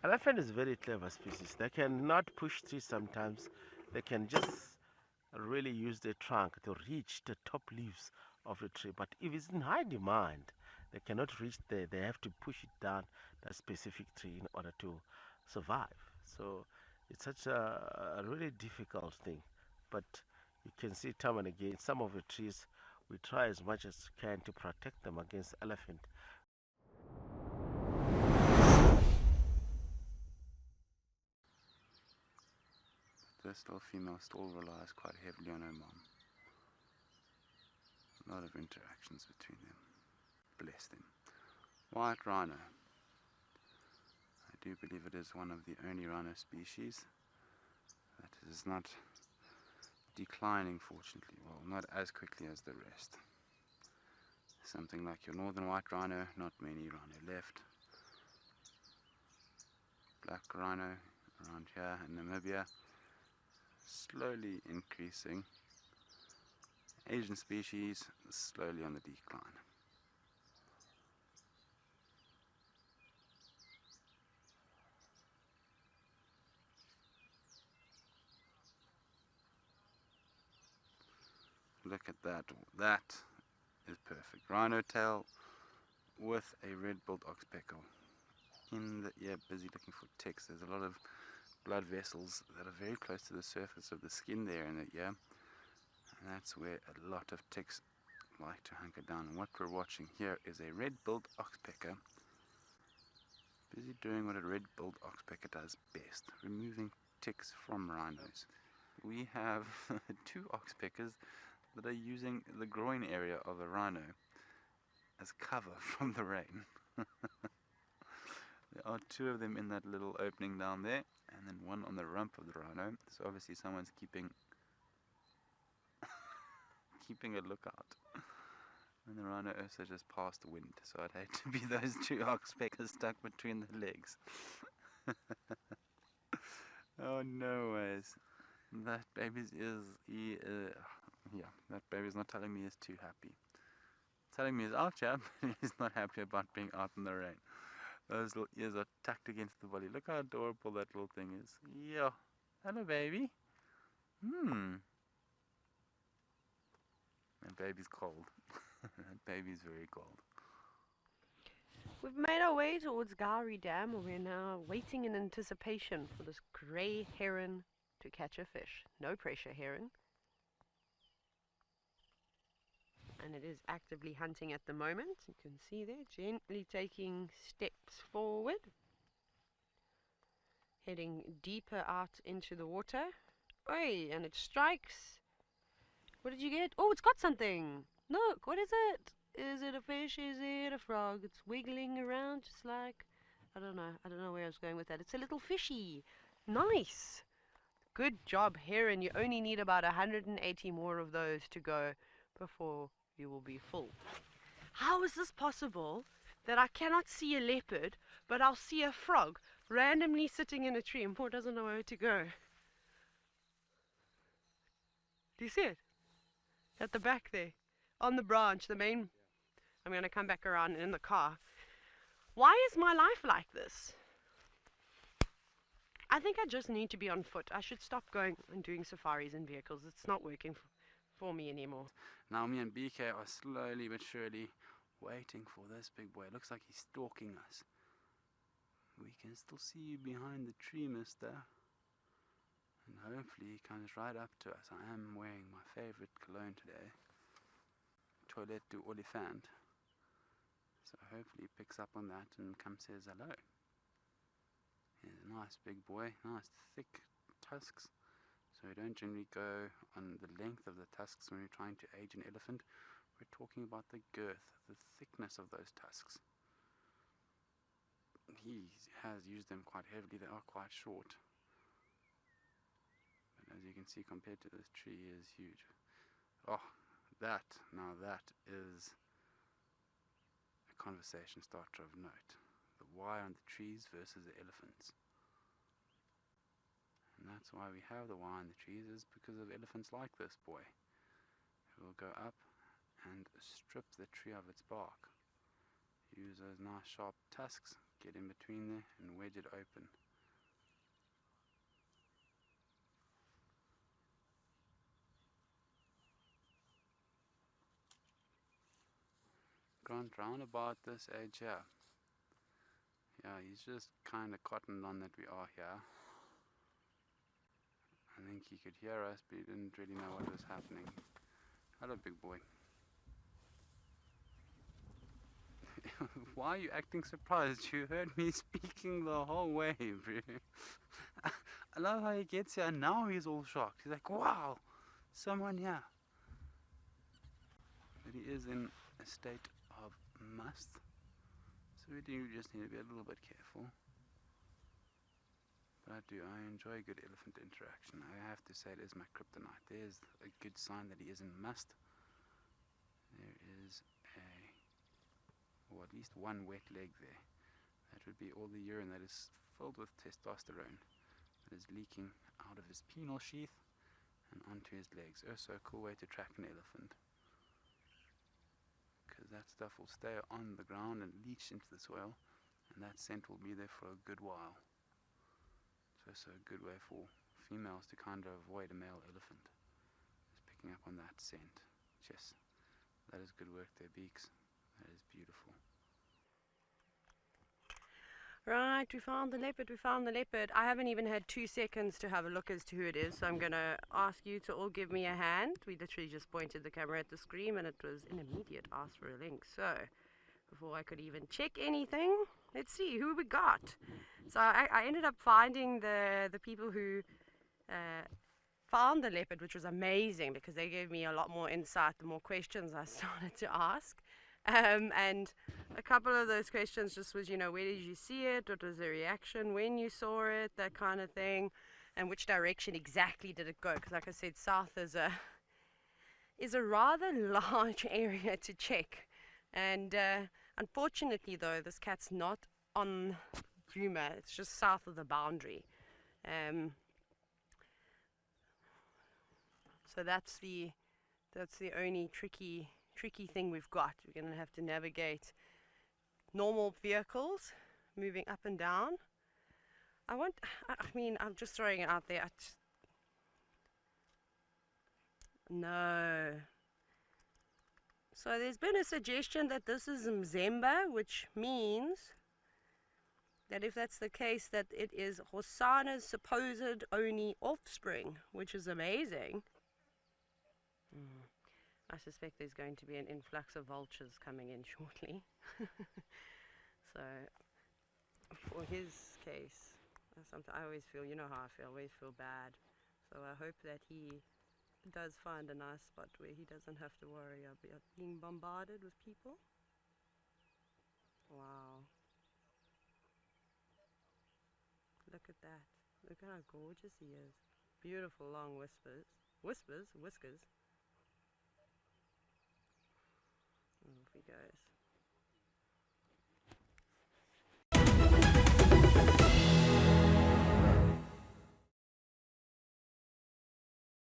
Elephant is very clever species. They cannot push trees sometimes. They can just really use their trunk to reach the top leaves of the tree. But if it's in high demand, they cannot reach there. They have to push it down that specific tree in order to survive. So it's such a really difficult thing. But you can see time and again, some of the trees, we try as much as we can to protect them against elephant. This little female still relies quite heavily on her mom. A lot of interactions between them. Bless them. White rhino. I do believe it is one of the only rhino species that is not declining, fortunately. Well, not as quickly as the rest. Something like your northern white rhino, not many rhino left. Black rhino around here in Namibia, slowly increasing. Asian species slowly on the decline. Look at that. That is perfect. Rhino tail with a red-billed oxpecker. In the ear, busy looking for ticks. There's a lot of blood vessels that are very close to the surface of the skin there in the ear. And that's where a lot of ticks like to hunker down. And what we're watching here is a red-billed oxpecker busy doing what a red-billed oxpecker does best, removing ticks from rhinos. We have two oxpeckers that are using the groin area of a rhino as cover from the rain. There are two of them in that little opening down there, and then one on the rump of the rhino. So obviously someone's keeping keeping a lookout. And the rhino also just passed the wind, so I'd hate to be those two oxpeckers stuck between the legs. Oh no ways. That baby's yeah, that baby's not telling me he's too happy. Telling me he's out here, but he's not happy about being out in the rain. Those little ears are tucked against the body. Look how adorable that little thing is. Yeah. Hello, baby. That baby's cold. That baby's very cold. We've made our way towards Gowrie Dam, where we're now waiting in anticipation for this grey heron to catch a fish. No pressure heron. And it is actively hunting at the moment. You can see there, gently taking steps forward. Heading deeper out into the water. Oi, and it strikes. What did you get? Oh, it's got something. Look, what is it? Is it a fish? Is it a frog? It's wiggling around just like, I don't know. I don't know where I was going with that. It's a little fishy. Nice. Good job, heron. You only need about 180 more of those to go before you will be full. How is this possible that I cannot see a leopard, but I'll see a frog randomly sitting in a tree and poor doesn't know where to go? Do you see it? At the back there. On the branch, the main. I'm going to come back around in the car. Why is my life like this? I think I just need to be on foot. I should stop going and doing safaris in vehicles. It's not working for me anymore. Now me and BK are slowly but surely waiting for this big boy. It looks like he's stalking us. We can still see you behind the tree, mister. And hopefully he comes right up to us. I am wearing my favorite cologne today. Toilette du Olifant. So hopefully he picks up on that and comes says hello. He's a nice big boy, nice thick tusks. So we don't generally go on the length of the tusks when we're trying to age an elephant. We're talking about the girth, the thickness of those tusks. He has used them quite heavily. They are quite short. But as you can see, compared to this tree, he is huge. Oh, that is a conversation starter of note. The wire on the trees versus the elephants. And that's why we have the wire on the trees, is because of elephants like this boy, who will go up and strip the tree of its bark. Use those nice sharp tusks, get in between there and wedge it open. Grant, round about this age here. Yeah, he's just kind of cottoned on that we are here. I think he could hear us, but he didn't really know what was happening. Hello, big boy. Why are you acting surprised? You heard me speaking the whole way, bro. I love how he gets here and now he's all shocked. He's like, wow, someone here. But he is in a state of must. So we do just need to be a little bit careful. But I enjoy good elephant interaction. I have to say it is my kryptonite. There's a good sign that he is in must. There is or at least one wet leg there. That would be all the urine that is filled with testosterone that is leaking out of his penile sheath and onto his legs. So a cool way to track an elephant, because that stuff will stay on the ground and leach into the soil, and that scent will be there for a good while. So a good way for females to kind of avoid a male elephant, is picking up on that scent. Yes, that is good work there, Beaks. That is beautiful. Right, we found the leopard, we found the leopard. I haven't even had 2 seconds to have a look as to who it is, so I'm going to ask you to all give me a hand. We literally just pointed the camera at the screen and it was an immediate ask for a link. So, before I could even check anything, let's see who we got. So I ended up finding the people who found the leopard, which was amazing because they gave me a lot more insight the more questions I started to ask. And a couple of those questions just was, where did you see it? What was the reaction when you saw it? That kind of thing. And which direction exactly did it go? Because like I said, south is a rather large area to check. And unfortunately, though, this cat's not on Djuma. It's just south of the boundary. So that's the only tricky thing we've got. We're going to have to navigate normal vehicles moving up and down. I mean, I'm just throwing it out there. No. So there's been a suggestion that this is Mzemba, which means that if that's the case, that it is Hosana's supposed only offspring, which is amazing. I suspect there's going to be an influx of vultures coming in shortly. So, for his case, I always feel, you know how I feel, I always feel bad. So I hope that he does find a nice spot where he doesn't have to worry about being bombarded with people. Wow. Look at that. Look at how gorgeous he is. Beautiful long whiskers. Off he goes.